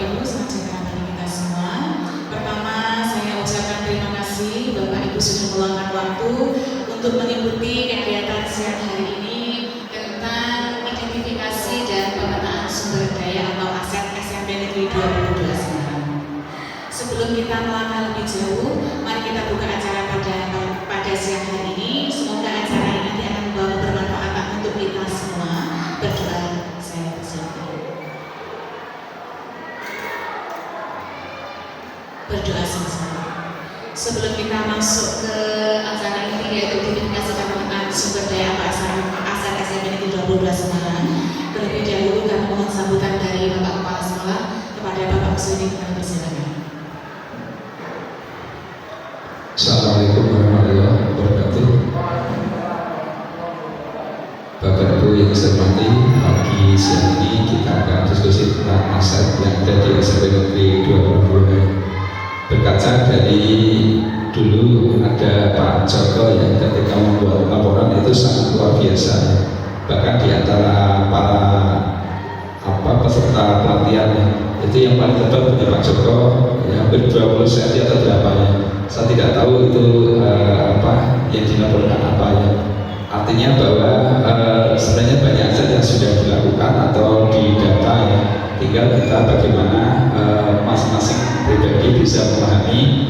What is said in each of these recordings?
Ibu, selamat sejahtera bagi kita semua. Pertama, saya ucapkan terima kasih Bapak Ibu sudah meluangkan waktu untuk mengikuti kegiatan siang hari ini tentang identifikasi dan pemetaan sumber daya atau aset SMP Negeri 22 Semarang. Sebelum kita melangkah lebih jauh, mari kita buka acara pada siang hari ini. Semoga acara ini nanti akan membawa bermanfaat untuk kita semua. Berdoa, saya persilakan. Berdoa sama-sama. Sebelum kita masuk ke acara ini, yaitu identifikasi dan pemetaan sumber daya atau aset SMP Negeri 22 Semarang, terlebih dahulu kami mohon sambutan dari Bapak Kepala Sekolah kepada Bapak Kusudi. Kami persilakan. Assalamualaikum warahmatullahi wabarakatuh. Bapak Ibu yang saya hormati, pagi siang ini kita akan diskusi tentang aset yang ada di SMP Negeri 22. Berkaca dari dulu ada Pak Joko yang ketika membuat laporan itu sangat luar biasa. Bahkan di antara para peserta pelatihan itu yang paling tebal punya Pak Joko ya, hampir 20 cm atau berapa ya. Saya tidak tahu itu yang dilaporkan apa ya. Artinya bahwa sebenarnya banyak aset yang sudah dilakukan atau didata ya. Tinggal kita bagaimana masing-masing pribadi bisa memahami,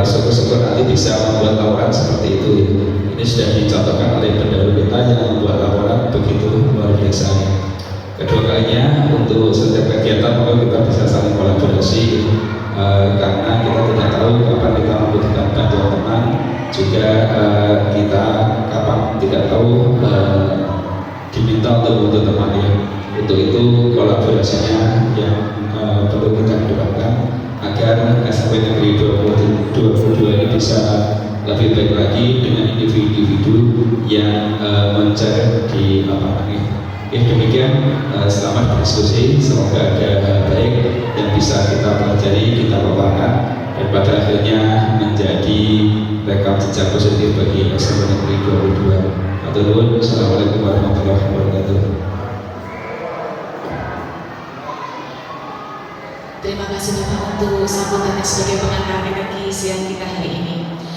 syukur-syukur nanti bisa membuat laporan seperti itu ya. Ini sudah dicontohkan oleh pendahulu kita yang membuat laporan begitu luar biasa ya. Kedua kalinya untuk setiap kegiatan maka kita bisa saling kolaborasi karena kita tidak tahu kapan kita membutuhkan bantuan teman, juga kita kapan tidak tahu diminta untuk bantu teman ya. Untuk itu kolaborasinya yang perlu kita kedepankan agar SMP Negeri 22 ini bisa lebih baik lagi dengan individu-individu yang mencari di lapangan ini. Demikian selamat berdiskusi, semoga ada hal baik yang bisa kita pelajari, kita paparkan dan pada akhirnya menjadi rekam jejak positif bagi SMP Negeri 22. Assalamualaikum warahmatullahi wabarakatuh. Terima kasih Bapak untuk sambutannya sebagai pengantar energi siang kita hari ini.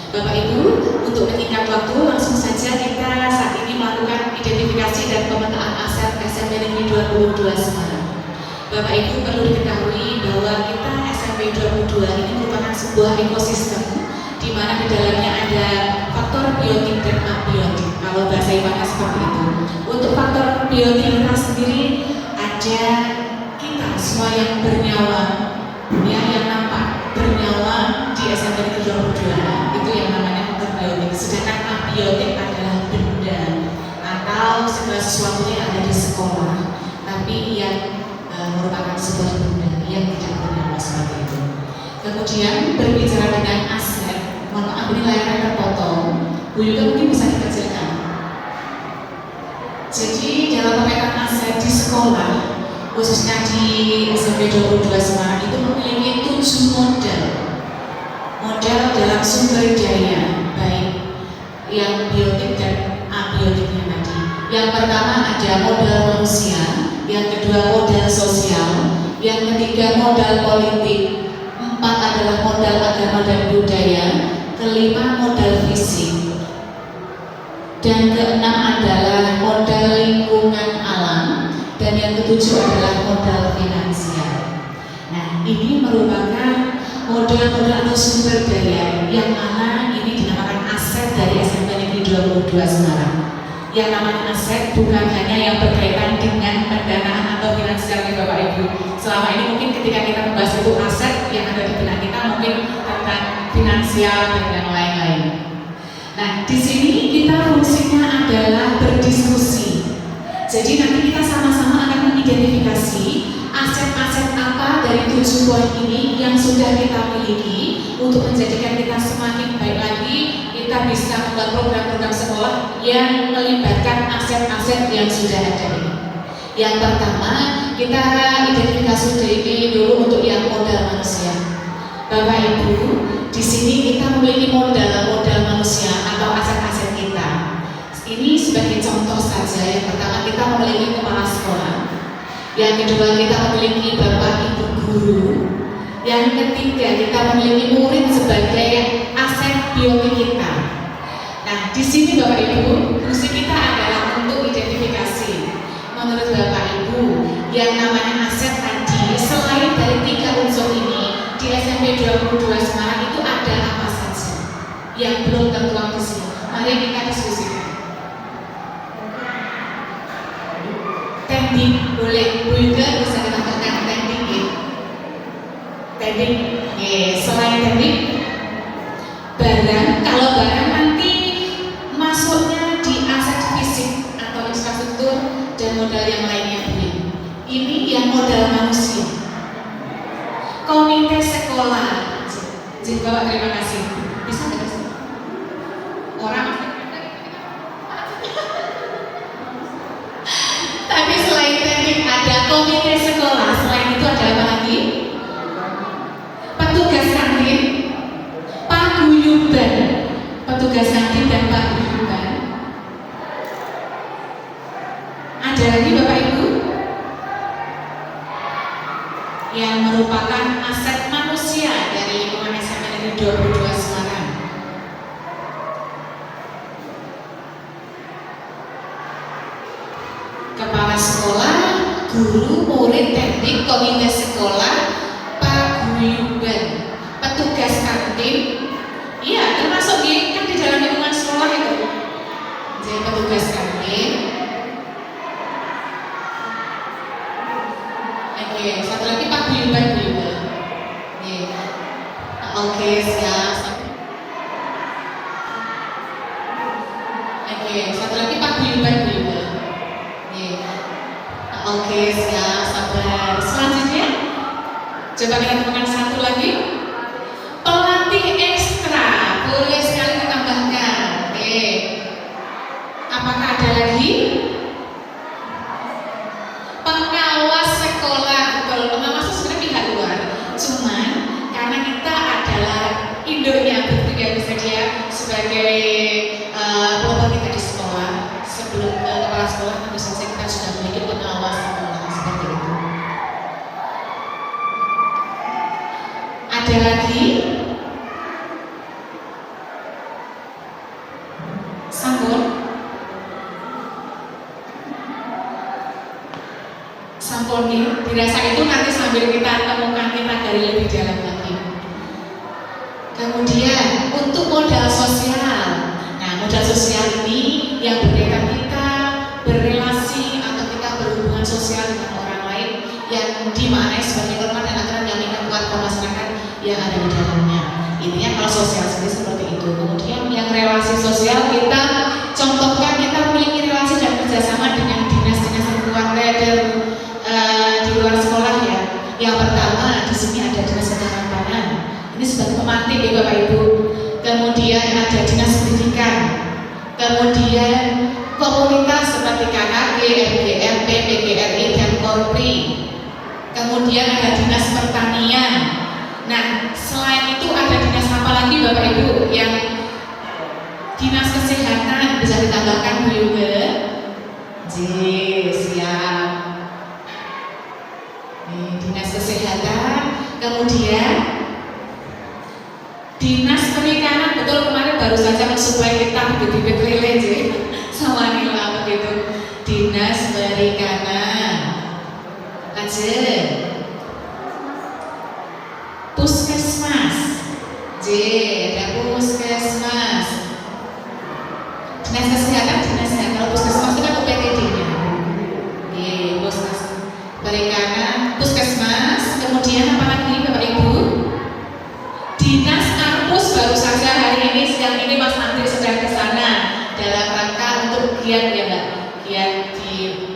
Bapak Ibu, untuk menyingkat waktu langsung saja kita saat ini melakukan identifikasi dan pemetaan aset SMP Negeri 22 Semarang. Bapak Ibu perlu diketahui bahwa kita SMP 22 ini merupakan sebuah ekosistem di mana di dalamnya ada faktor biotik dan abiotik. Kalau bahasa IPA seperti itu. Untuk faktor biotik kita sendiri ada kita semua yang bernyawa, ya, yang nampak bernyawa di SMP Negeri 22 itu yang namanya faktor biotik. Sedangkan abiotik adalah benda atau segala sesuatu yang ada di sekolah, tapi yang merupakan sebuah benda yang tidak bernyawa seperti itu. Kemudian berbicara dengan aset, mohon maaf ini layarnya terpotong. Bu Yuda mungkin bisa dikecilkan. Jadi dalam pemetaan aset di sekolah, khususnya di SMP 22 Semarang itu memiliki 7 model dalam sumber daya, baik yang biotik dan abiotiknya tadi. Yang pertama ada modal manusia, yang kedua modal sosial, yang ketiga modal politik, 4 adalah modal agama dan budaya, kelima modal fisik, dan keenam adalah modal lingkungan alam, dan yang ketujuh adalah modal finansial. Nah, ini merupakan modal-modal atau sumber daya yang mana ini dinamakan aset dari SMP Negeri 22 Semarang. Yang namanya aset bukan hanya yang berkaitan dengan pendanaan atau finansial ya Bapak Ibu. Selama ini mungkin ketika kita membahas itu aset yang ada di benak kita mungkin tentang finansial dan yang lain-lain. Nah, di sini kita fungsinya adalah berdiskusi. Jadi nanti kita sama-sama akan mengidentifikasi aset-aset apa dari 7 poin ini yang sudah kita miliki untuk menjadikan kita semakin baik lagi. Kita bisa membuat program-program sekolah yang melibatkan aset-aset yang sudah ada ini. Yang pertama, kita identifikasi dulu untuk yang modal manusia. Bapak Ibu, di sini kita memiliki modal manusia atau aset-aset kita. Ini sebagai contoh saja. Yang pertama kita memiliki kepala sekolah, yang kedua kita memiliki bapak ibu guru, guru. Yang ketiga, kita memiliki murid sebagai aset biomi kita. Nah, di sini Bapak Ibu, fungsi kita adalah untuk identifikasi. Menurut Bapak Ibu, yang namanya aset tadi, selain dari 3 unsur ini, di SMP 22 Semarang itu ada apa saja yang belum tertuang di sini? Mari kita diskusikan. Teknik boleh, Bu Yuga bisa ditambahkan teknik ya. Teknik, selain teknik, barang, kalau barang nanti masuknya di aset fisik atau infrastruktur dan modal yang lainnya. Ini yang modal manusia. Komite sekolah. Jadi Bapak terima kasih. Bisa nggak sih? Orang. Tapi selain teknik ada komite sekolah. Selain itu ada apa lagi? Petugas kantin, paguyuban. Petugas kantin dan paguyuban. Ada lagi Bapak Ibu? Yang merupakan aset manusia dari lingkungan SMP Negeri 22 Semarang. Kepala sekolah, guru, murid, teknik, komite sekolah, paguyuban, petugas kantin. Iya, termasuk kan di dalam lingkungan sekolah itu. Jadi petugas kantin. Oke, satu lagi paguyuban juga. Oke, siap. Oke, satu lagi paguyuban juga. Oke, siap, sabar. Selanjutnya, coba kita temukan satu lagi. Pelatih ekstra, boleh sekali ditambahkan. Oke, apakah ada lagi? Pengawas sekolah, betul. Pengawas itu sebenarnya pihak luar. Cuman karena kita adalah induknya, begitu bisa dia sebagai pelopor kita di sekolah. Sebelum ke kepala sekolah tentu saja kita sudah memiliki pengawas sekolah seperti itu. Ada lagi Sampun. Sampun dirasa itu nanti sambil kita temukan, kita gali lebih dalam lagi. Kemudian untuk modal sosial. Nah, modal sosial ini yang berkaitan kita berrelasi atau kita berhubungan sosial dengan orang lain yang dimaknai sebagai norma dan aturan yang menguatkan masyarakat yang ada di dalamnya. Intinya kalau sosial sendiri seperti itu. Kemudian yang relasi sosial kita contohkan, kita memiliki relasi dan kerjasama dengan dinas-dinas keluarga dan di luar sekolah ya. Yang pertama di sini ada dinas ketahanan. Ini sebagai pemantik ya Bapak Ibu. Kemudian ada dinas pendidikan. Kemudian komunitas seperti KKG, MGMP, PGRI dan Korpri. Kemudian ada dinas pertanian. Nah, selain itu ada dinas apa lagi Bapak Ibu? Yang dinas kesehatan bisa ditambahkan Bu Yuga. Siap. Dinas kesehatan, kemudian dinas perikanan, betul kemarin baru saja mensuplai kita bibit-bibit lele sama nila begitu. Dinas perikanan, lanjut. Puskesmas, ada puskesmas. Dinas kesehatan, kalau puskesmas itu kan UPTD-nya. Puskesmas, perikanan, puskesmas. Kemudian apa lagi Bapak Ibu? Dinas kampus, baru saja hari ini siang ini Mas Andri sedang ke sana dalam rangka untuk giat ya Mbak, giat di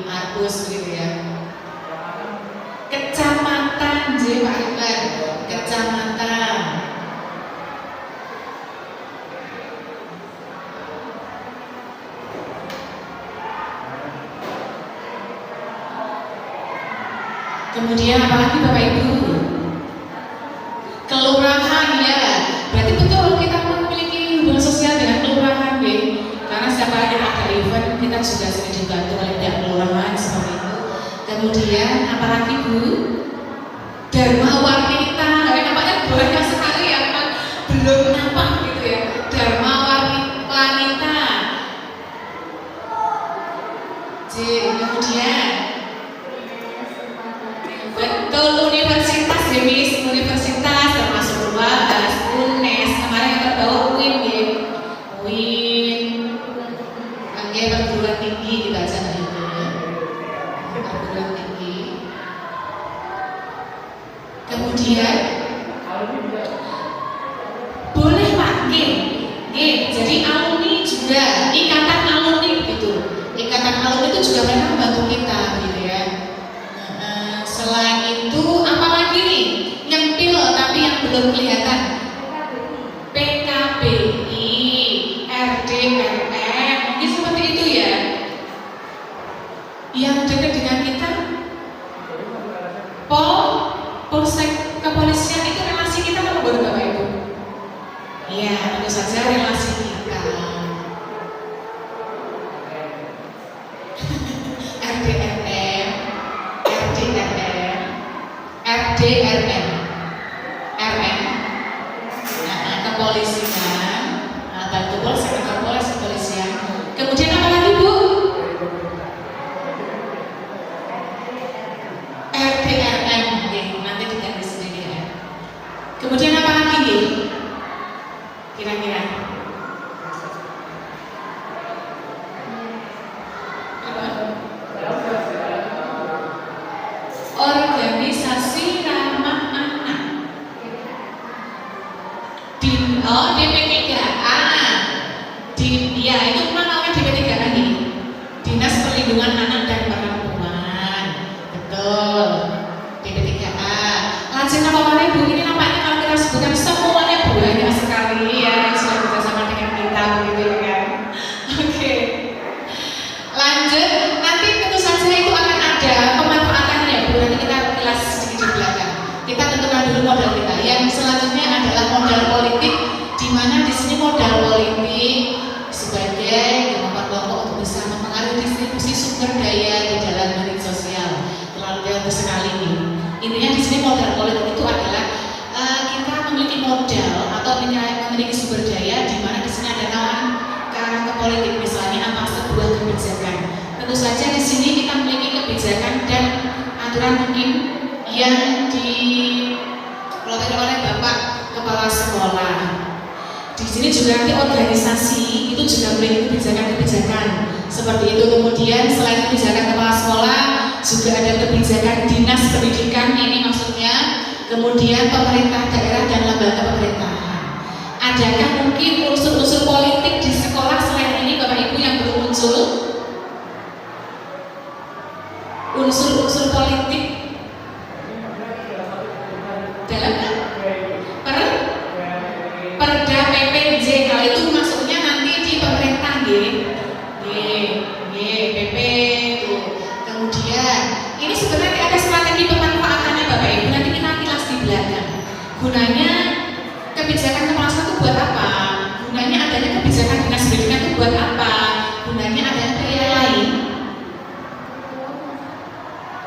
kampus begitu ya. Kecamatan, Pak Iqbal, kecamatan. Kemudian apalagi Bapak Ibu? Kelurahan ya. Berarti betul kita memiliki hubungan sosial dengan kelurahan ya. Karena setiap kali ada event kita juga sering dibantu oleh pihak kelurahan seperti itu. Kemudian apalagi Bu? Dharma Wanita, nampaknya banyak sekali yang memang belum nampak gitu ya. Dharma Wanita. Kemudian betul universitas ya Miss, universitas termasuk UAS, UNES, kemarin yang terbawa UIN ya. UIN, angge perguruan tinggi kita aja itu ya. Perguruan tinggi. Kemudian boleh Pak, jadi alumni juga, ikatan alumni gitu. Ikatan alumni itu juga memang membantu kita gitu ya. Selain itu apalagi nih nyempil tapi yang belum kelihatan, PKBI, RDRM, mungkin seperti itu ya. Yang dekat dengan kita, Polsek kepolisian itu relasi kita apa baru Bapak Ibu? Iya, tentu saja relasi kita. RDRM, kepolisian, bantu Polsek kepolisian. Kemudian apa lagi Bu? RDRM, nanti diganti sendiri ya. Kemudian apa lagi nih? Kira-kira? Organisasi ramah anak. DP3A. Ya itu memang namanya DP3A nih. Dinas Perlindungan Anak dan Perempuan. Betul. DP3A. Lanjut apa mana Bu? Ini nampaknya kalau kita sebutkan semuanya banyak sekali ya yang sudah bekerjasama dengan kita begitu ya kan. Oke. Lanjut, nanti tentu saja itu akan ada pemanfaatannya Bu. Nanti kita kilas sedikit di belakang. Kita tentukan dulu modal kita. Yang selanjutnya adalah modal politik, di mana di sini modal politik sebagai kemampuan kelompok untuk bisa mempengaruhi distribusi sumber daya di dalam media sosial. Terlalu jauh sekali nih. Intinya di sini modal politik itu adalah kita memiliki modal atau memiliki sumber daya, di mana di sini ada nawan ke arah ke politik, misalnya apa sebuah kebijakan. Tentu saja di sini kita memiliki kebijakan dan aturan mungkin yang dikeluarkan oleh Bapak Kepala Sekolah. Di sini juga nanti organisasi itu juga memiliki kebijakan-kebijakan seperti itu. Kemudian selain kebijakan kepala sekolah, juga ada kebijakan dinas pendidikan, ini maksudnya. Kemudian pemerintah daerah dan lembaga pemerintahan. Adakah mungkin unsur-unsur politik di sekolah selain ini Bapak Ibu yang belum muncul? Unsur-unsur politik dalam Perda PPJ, kalau itu masuknya nanti di pemerintah PP tuh. Kemudian ini sebenarnya ada strategi pemanfaatannya Bapak Ibu, nanti kita kilas di belakang. Gunanya kebijakan kepala sekolah itu buat apa? Gunanya adanya kebijakan dinas pendidikan itu buat apa? Gunanya adanya pilihan lain.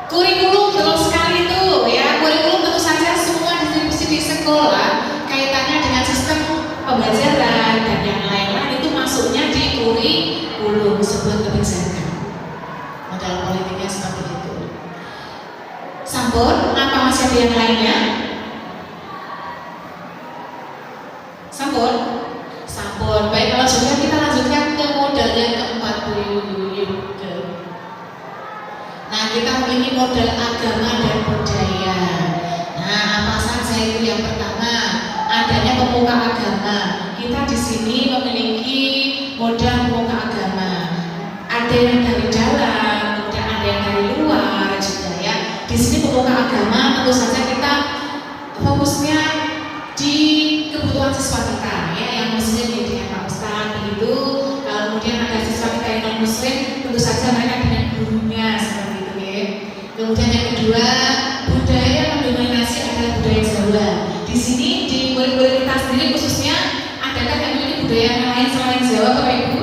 Kurikulum betul sekali itu ya. Kurikulum tentu saja semua distribusi di sekolah kaitannya dengan sistem pembelajaran dan yang lain-lain itu masuknya di kurikulum sebuah kebijakan. Modal politiknya seperti itu. Sampun, apa masih ada yang lainnya? Sampun? Sampun. Baik, kalau sudah kita lanjutkan ke modal yang keempat. Nah, kita memiliki modal agama dan budaya. Nah, apa saja itu? Yang pertama, adanya pemuka agama. Kita di sini memiliki modal pemuka agama. Ada yang dari dalam, kemudian ada yang dari luar juga ya. Di sini pemuka agama tentu saja kita fokusnya di kebutuhan siswa kita ya, yang muslim ya dengan Pak Ustadz begitu. Kemudian ada siswa kita yang non muslim, tentu saja mereka dengan gurunya seperti itu ya. Kemudian yang kedua, budaya yang mendominasi adalah budaya Jawa. Di sini di murid-murid kita sendiri khususnya, adakah yang memiliki budaya yang lain selain Jawa Bapak Ibu?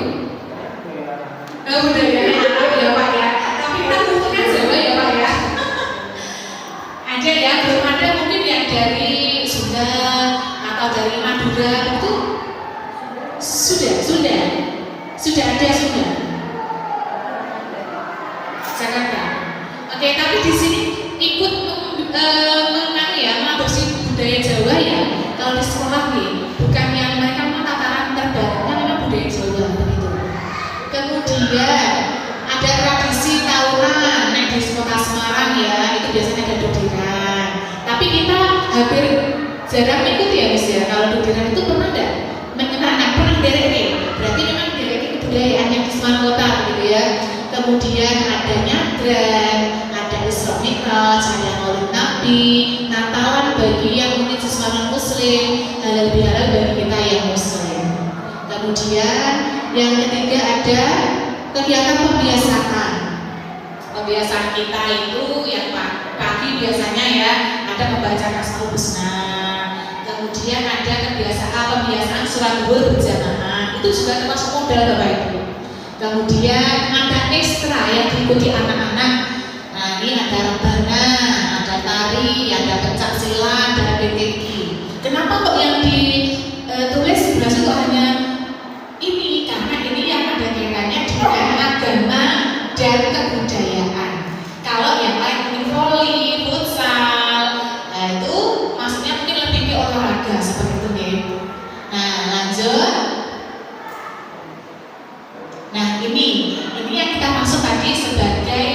Budaya Arab ya Pak ya. Tapi kita butuhkan Jawa ya Pak ya. Ada ya, belum ada Instagram itu sudah ada Jakarta. Oke, tapi di sini ikut mengadopsi budaya Jawa ya. Kalau di sekolah nih, bukan yang mereka memang tataran terbarunya memang budaya Jawa begitu. Kemudian ada tradisi tahunan, di kota Semarang ya, itu biasanya ada dudiran. Tapi kita hampir jarang ikut ya Miss ya. Kalau dudiran itu pernah enggak? Pernah derek nih. Berarti memang derek kebudayaan yang di Semarang kota gitu ya. Kemudian ada nyadran, ada Isra Mi'raj, ada Maulid Nabi, Natalan bagi yang unik Semarang Muslim, halal bihalal bagi kita yang Muslim. Kemudian yang ketiga ada kegiatan pembiasaan. Pembiasaan kita itu yang pagi biasanya ya ada membaca Asmaul Husna. Kemudian ada pembiasaan sholat zuhur berjamaah. Itu juga termasuk modal Bapak Ibu. Kemudian ada ekstra yang diikuti anak-anak. Nah ini ada rebana, ada tari, ada pencak silat, ada PTQ. Kenapa kok yang ditulis sebelah itu hanya ini? Karena ini yang ada kaitannya dengan agama dan kebudayaan. Kalau yang lain mungkin voli, futsal, nah itu maksudnya mungkin lebih ke olahraga seperti itu nih. Nah lanjut. Nah ini yang kita maksud tadi sebagai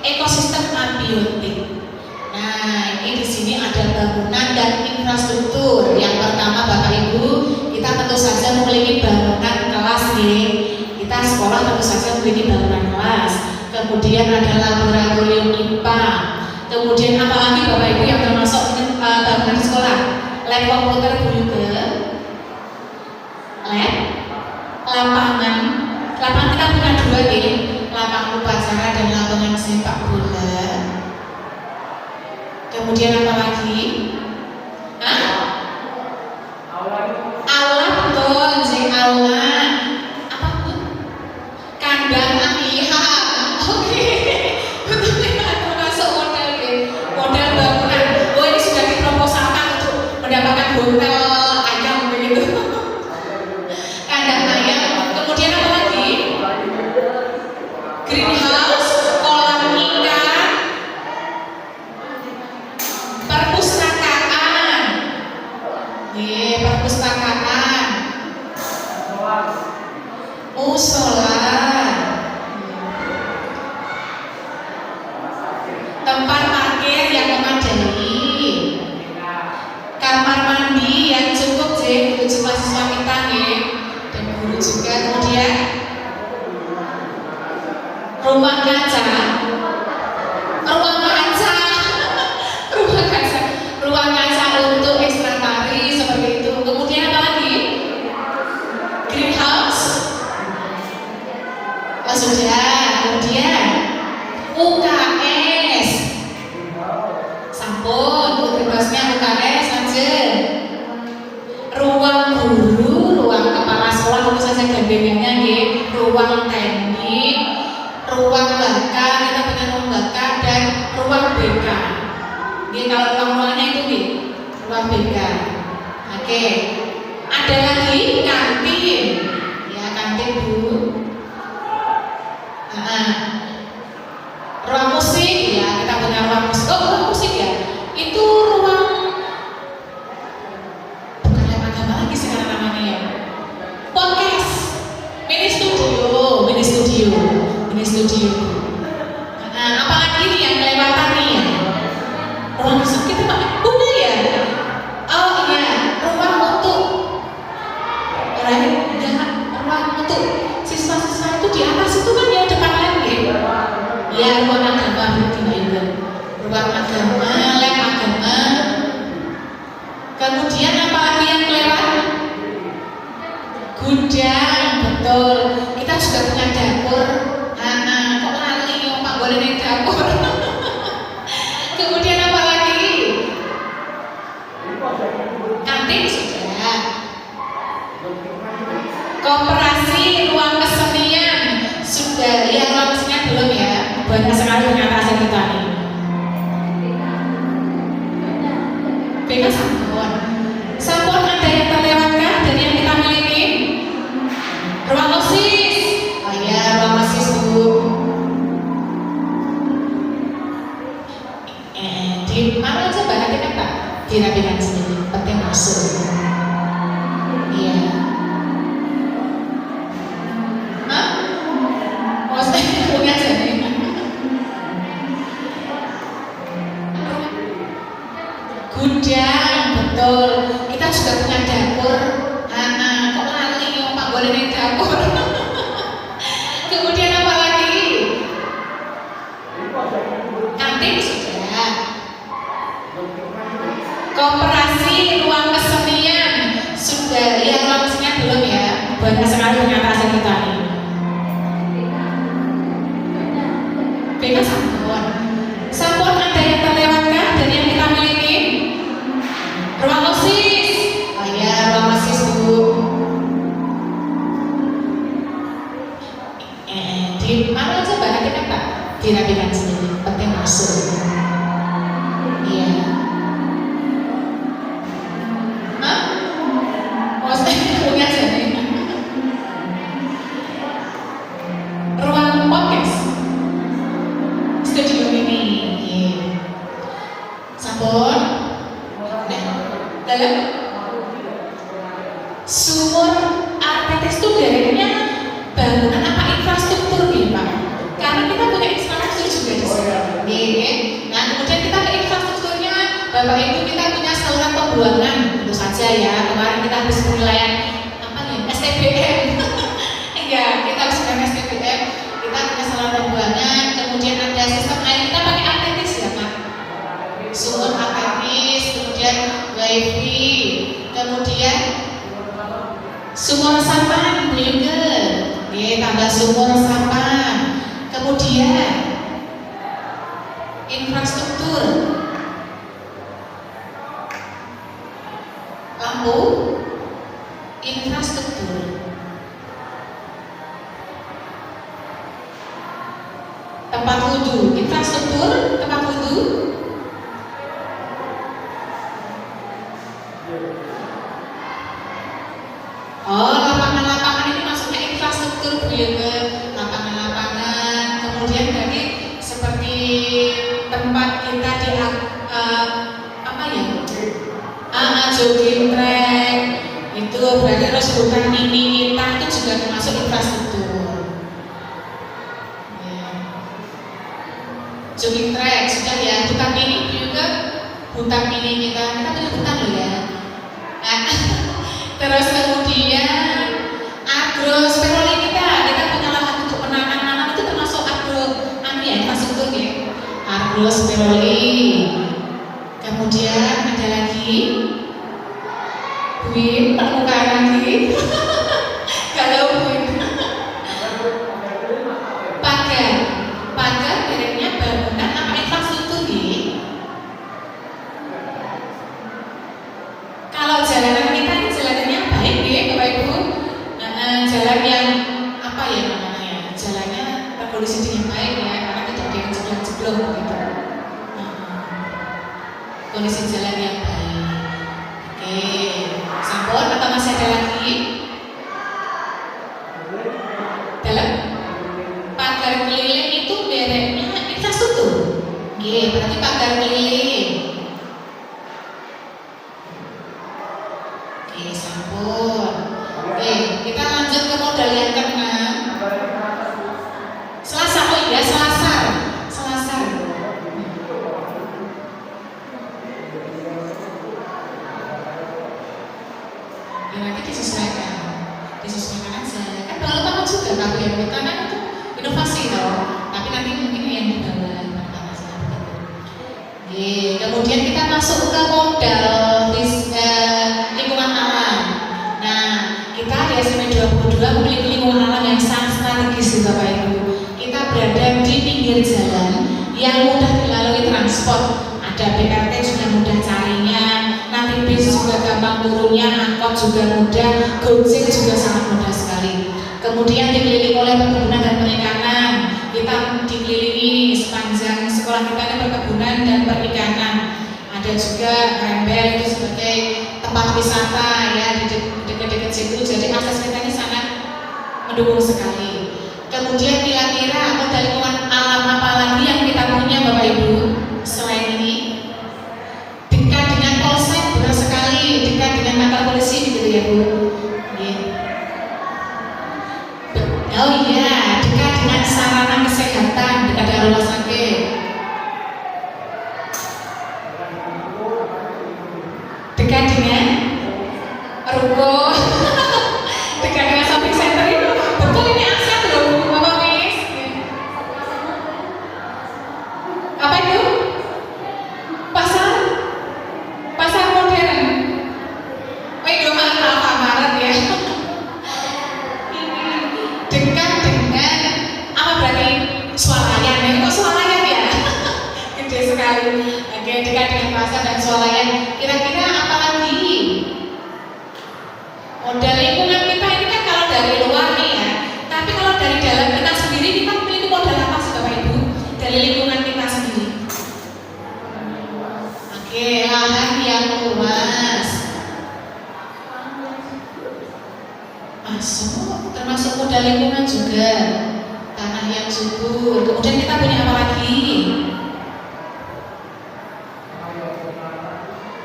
ekosistem abiotik. Nah ini di sini ada bangunan dan infrastruktur. Yang pertama Bapak Ibu, kita tentu saja memiliki bangunan kelas nih. Kita sekolah tentu saja memiliki bangunan kelas. Kemudian ada laboratorium IPA. Kemudian apalagi Bapak Ibu yang termasuk bangunan sekolah? Lab komputer juga, lab, lapangan kita punya dua nih, lapangan upacara dan lapangan sepak bola. Kemudian apa lagi? Aula betul, aula. Apa pun? Kandang ayam. Oke, betul ya, termasuk model bangunan. Oh ini sudah diproposalkan untuk mendapatkan hotel ayam begitu. Kandang ayam. Kemudian apa lagi? Greenhouse, kolam ikan, perpustakaan. Perpustakaan, musola, tempat parkir yang memadai, kamar mandi yang cukup untuk mahasiswa kita nih, dan guru juga. Kemudian rumah kaca, ruang kaca untuk ekstra tari seperti itu. Kemudian apa lagi? Greenhouse. Oh sudah. Kemudian UKS. Sampun, greenhouse-nya UKS aja. Ruang guru, ruang kepala sekolah tentu saja gandengannya nggih. Ruang teknik, ruang baka, kita punya ruang baka dan ruang BK. Jadi kalau ruang-ruangnya itu nih, ruang BK. Oke. Ada lagi kantin. Ya, kantin Bu. Ruang musik ya, kita punya ruang musik. Oh, ruang musik ya. Itu ruang bukan lab agama lagi sekarang namanya ya. Podcast. Mini studio. Apalagi nih yang kelewatan nih ya. Ruang musik kita punya ya. Oh iya, ruang untuk ruang untuk siswa-siswa itu di atas itu kan ya depan lab ya. Ya ruang agama juga. Ruang agama, lab agama. Kemudian apalagi yang kelewat? Gudang, betul. Kita juga punya dapur. Kok lali Pak boleh di dapur. Kemudian apa lagi? Kantin sudah. Koperasi, ruang kesenian sudah. Ya ruang kesenian belum ya. Banyak sekali ternyata hasil kita nih. BK sampun ada yang terlewatkan? boleh naik dapur. Kemudian apa lagi? Kantin sudah. Koperasi, ruang kesenian sudah. Ya, ruang kesenian belum ya. Banyak sekali ternyata aset kita nih. BK sampun. Sampun ada yang terlewatkan dari yang kita miliki? Ruang OSIS. Oh ya, ruang OSIS Bu. Di mana aja Mbak nanti kan tak dirapikan sendiri. Penting masuk. Iya. Hah? Oh, saya punya aja nih. Ruang podcast. Studio ini. Iya. Sampun. Nah, dalam sumur artetes itu daerahnya bangunan apa infrastruktur nih Pak? Karena kita punya infrastruktur juga di sini. Nih, nah kemudian kita ke infrastrukturnya, Bapak Ibu kita punya saluran pembuangan, tentu saja ya. Kemarin kita habis penilaian apa nih STBM. Enggak, kita habis penilaian STBM. Kita punya saluran pembuangan, kemudian ada sistem air kita pakai artetis ya Pak. Sumur artetis, kemudian wifi, kemudian sumur resapan juga. Oke, tambah sumur resapan. Kemudian infrastruktur lampu, infrastruktur tempat wudhu, infrastruktur tempat wudhu. Oh, lapangan-lapangan ini maksudnya infrastruktur Bu ya, lapangan-lapangan. Kemudian tadi seperti tempat kita di apa ya? Jogging track itu berarti harus hutan mini kita itu juga termasuk infrastruktur. Ya. Jogging track sudah ya, hutan mini juga hutan mini kita punya hutan loh ya. Terus kemudian agrospiroli kita punya lahan untuk menanam itu termasuk infrastruktur ya. Agrospiroli. Kemudian ada lagi Win, permukaan lagi. Kalau Win pagar mereknya bangunan apa infrastruktur nih? Kalau jalanan kita ini jalanannya baik ya Bapak Ibu. Jalan yang apa ya namanya? Jalannya terkondisi dengan baik ya, karena tidak ada yang jeblok-jeblok gitu. Kondisi jalan yang baik. Oke, sampun atau masih ada lagi? Dalam pagar keliling itu mereknya infrastruktur. Oke, berarti pagar keliling. Oke, sampun. Oke, kita lanjut ke modal yang keenam. Selasar, oh iya selasar. Ya nanti disesuaikan aja. Kan kalau kamu juga kamu yang kita kan itu inovasi toh. Tapi nanti mungkin yang di bawah kemudian kita masuk ke modal lingkungan alam. Nah, kita di SMP 22 memiliki lingkungan alam yang sangat strategis Bapak Ibu. Kita berada di pinggir jalan yang mudah dilalui transport. Ada BRT juga mudah carinya, nanti bis juga gampang turunnya, angkot juga mudah, gojek juga sangat mudah sekali. Kemudian dikelilingi oleh perkebunan dan perikanan. Kita dikelilingi sepanjang sekolah kita ada perkebunan dan perikanan. Ada juga Rembel itu sebagai tempat wisata ya di dekat-dekat situ. Jadi akses kita ini sangat mendukung sekali. Kemudian kira-kira modal lingkungan alam apa lagi yang kita punya Bapak Ibu selain ini? Dekat dengan polsek benar sekali, dekat dengan kantor polisi gitu ya Bu. Oh iya, dekat dengan sarana kesehatan, dekat dengan rumah sakit. Dekat dengan ruko, dekat dengan shopping sekali. Oke, dekat dengan pasar dan swalayan. Kira-kira apa lagi? Modal lingkungan kita ini kan kalau dari luar nih ya. Tapi kalau dari dalam kita sendiri, kita memiliki modal apa sih Bapak Ibu? Dari lingkungan kita sendiri. Oke, lahan yang luas. Masuk, termasuk modal lingkungan juga. Tanah yang subur. Kemudian kita punya apa lagi?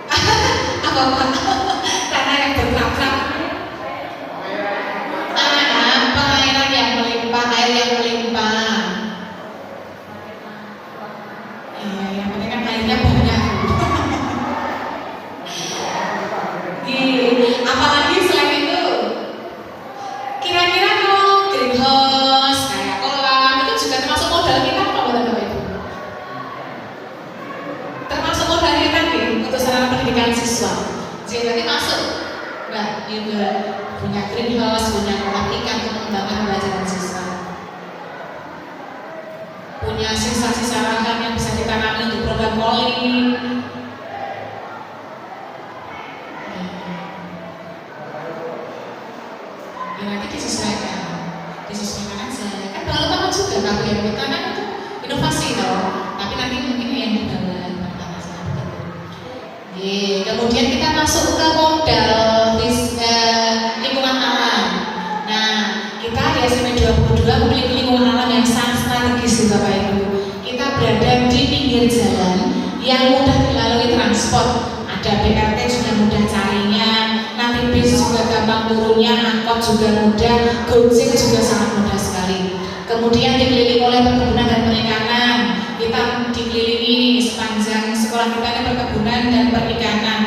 Apa? Tanah yang bergerak-gerak. Pengairan yang melimpah, air yang melimpah. Yang penting kan airnya banyak. Apalagi selain itu? Kira-kira kalau greenhouse kayak kolam itu juga termasuk modal kita apa Bapak Ibu? Termasuk modal kita nih untuk sarana pendidikan siswa. Jadi berarti masuk. Nah, juga punya greenhouse, punya kolam ikan untuk mengembangkan pembelajaran siswa. Punya sisa-sisa lahan yang bisa ditanami untuk program polling. Ya nanti disesuaikan aja. Kan kalau utama juga kalau yang karena itu inovasi toh. Tapi nanti mungkin yang di bawah kemudian kita masuk ke modal lingkungan alam. Nah, kita di SMP 22 memiliki lingkungan alam yang sangat strategis Bapak Ibu. Kita berada di pinggir jalan yang mudah dilalui transport. Ada BRT juga mudah carinya, nanti bis juga gampang turunnya, angkot juga mudah, gojek juga sangat mudah sekali. Kemudian dikelilingi oleh perkebunan dan perikanan. Kita dikelilingi sepanjang sekolah kita ini perkebunan dan perikanan.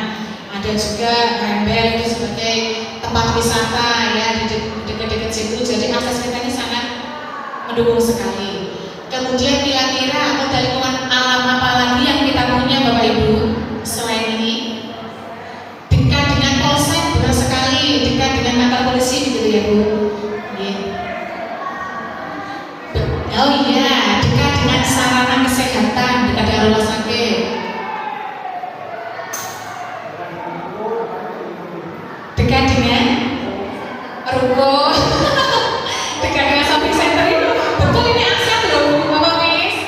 Ada juga Rembel itu sebagai tempat wisata ya di dekat-dekat situ. Jadi akses kita ini sangat mendukung sekali. Kemudian kira-kira modal lingkungan alam apa lagi yang kita punya Bapak Ibu selain ini? Dekat dengan polsek benar sekali, dekat dengan kantor polisi gitu ya Bu. Oh iya, dekat dengan sarana kesehatan, dekat dengan rumah sakit. Dekat dengan ruko. Dekat dengan shopping center itu. Betul ini aset loh, Bapak Miss.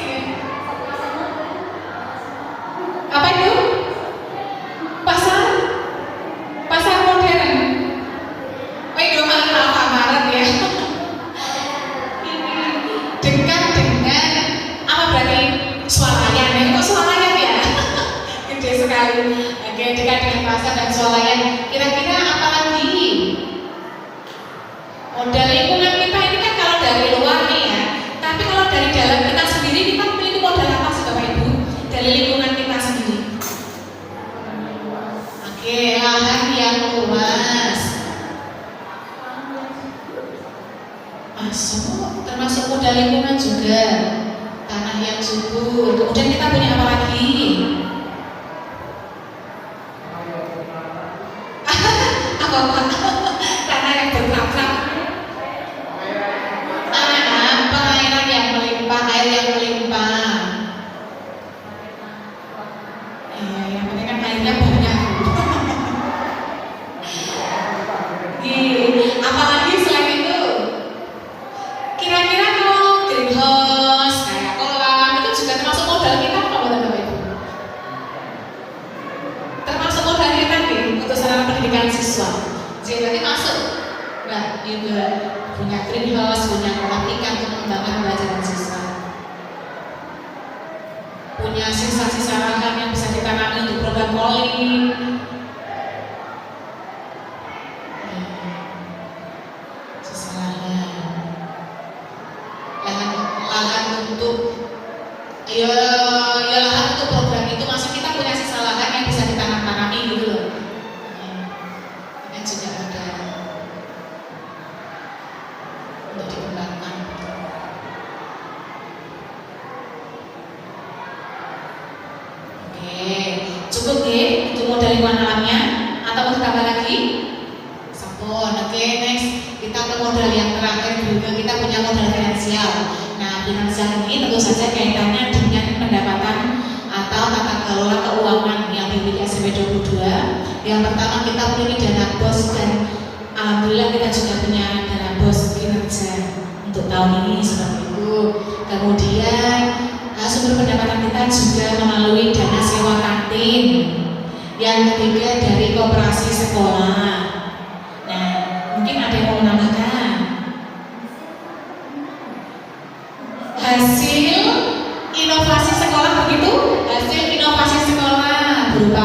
Apa itu? Pasar modern. Oh itu Alfamart ya. Dekat dengan apa berarti swalayan ya? Kok swalayan ya? Gede sekali. Oke, dekat dengan pasar dan swalayan. Kira-kira apa lagi? Modal lingkungan kita ini kan kalau dari luar nih ya. Tapi kalau dari dalam kita sendiri, kita memiliki modal apa sih Bapak Ibu? Dari lingkungan kita sendiri. Oke, lahan yang luas. Masuk, termasuk modal lingkungan juga. Tanah yang subur. Kemudian kita punya apa lagi? Apa? Tanah yang bergerak-gerak. Pengairan yang melimpah, air yang melimpah. Yang penting kan airnya banyak. Apalagi selain itu? Kira-kira kalau greenhouse kayak kolam itu juga termasuk modal kita apa Bapak Ibu? Termasuk modal kita nih untuk sarana pendidikan siswa. Jadi berarti masuk. Nah, juga punya greenhouse, punya kolam ikan untuk mengembangkan pembelajaran siswa. Punya sisa-sisa lahan yang bisa ditanami untuk program polling. Sisa lahan untuk lahan untuk program itu masih kita punya sisa lahan yang bisa ditanam-tanami gitu loh. Ini juga ada untuk dikembangkan. Oke, cukup ya untuk modal lingkungan alamnya atau mau tambah lagi? Sampun. Oke, next kita ke modal yang terakhir juga, kita punya modal finansial. Nah, finansial ini tentu saja kaitannya dengan pendapatan atau tata kelola keuangan yang dimiliki SMP 22. Yang pertama kita memiliki dana BOS dan alhamdulillah kita juga punya dana BOS kinerja untuk tahun ini seperti itu. Kemudian sumber pendapatan kita juga melalui dana sewa kantin. Yang ketiga dari koperasi sekolah. Nah, mungkin ada yang mau menambahkan? Hasil inovasi sekolah begitu? Hasil inovasi sekolah berupa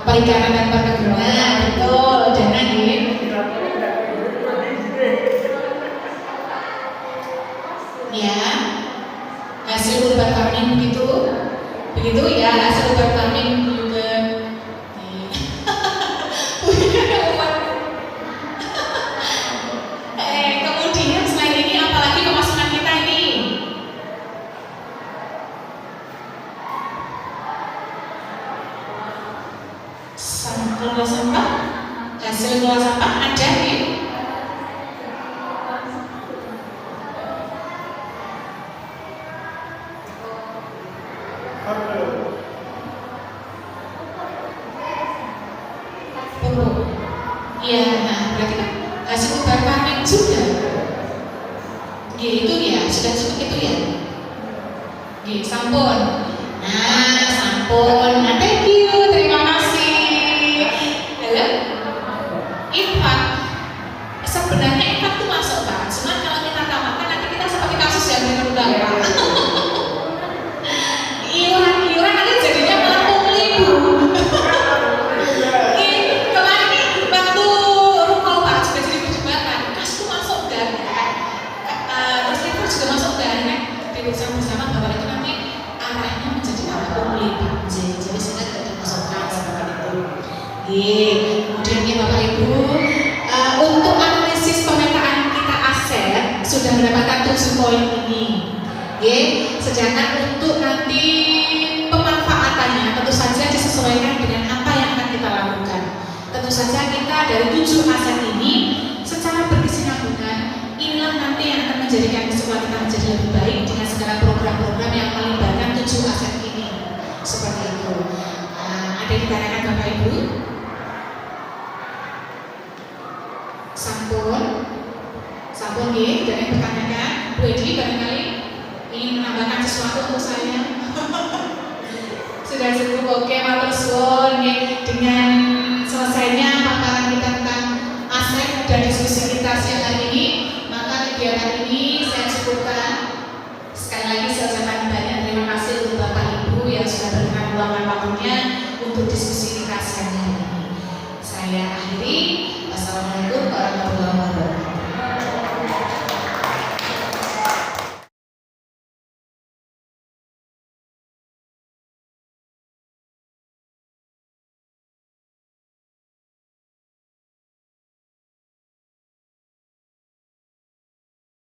perikanan dan perkebunan, betul, dana gitu. Ya, hasil urban farming begitu, begitu ya, hasil urban farming juga. Kemudian selain ini apalagi pemasukan kita ini? Kelola sampah, hasil kelola sampah ada di iya, nah berarti kan hasil urban farming juga. Itu ya, sudah cukup itu ya. Sampun. Nah, sampun. Nah, thank you, terima kasih. Halo? Infak. Sebenarnya infak itu masuk Pak. Cuma kalau kita tambahkan nanti kita seperti kasus yang berulang Pak. Iuran nanti jadinya malah pungli Bu. Bersama-sama bahwa itu nanti arahnya menjadi arah pungli Pak. Jadi sehingga tidak dimasukkan seperti itu. Kemudian ya Bapak Ibu, untuk analisis pemetaan kita aset sudah mendapatkan 7 poin ini. Sedangkan untuk nanti pemanfaatannya tentu saja disesuaikan dengan apa yang akan kita lakukan. Tentu saja kita dari 7 aset ini secara berkesinambungan inilah nanti yang akan menjadikan sekolah kita menjadi lebih baik dengan segala program-program yang melibatkan 7 aset ini. Seperti itu. Ada yang ditanyakan Bapak Ibu? Sampun ya, dan yang bertanyakan Bu Edi barangkali ingin menambahkan sesuatu untuk saya. Sudah cukup, oke, matur suwun ya. Dengan selesainya paparan kita tentang aset dan diskusi kita siang hari ini, kegiatan ini saya cukupkan. Sekali lagi saya ucapkan banyak terima kasih untuk Bapak Ibu yang sudah berkenan meluangkan waktunya untuk diskusi kita siang hari ini. Saya akhiri. Wassalamualaikum warahmatullahi wabarakatuh.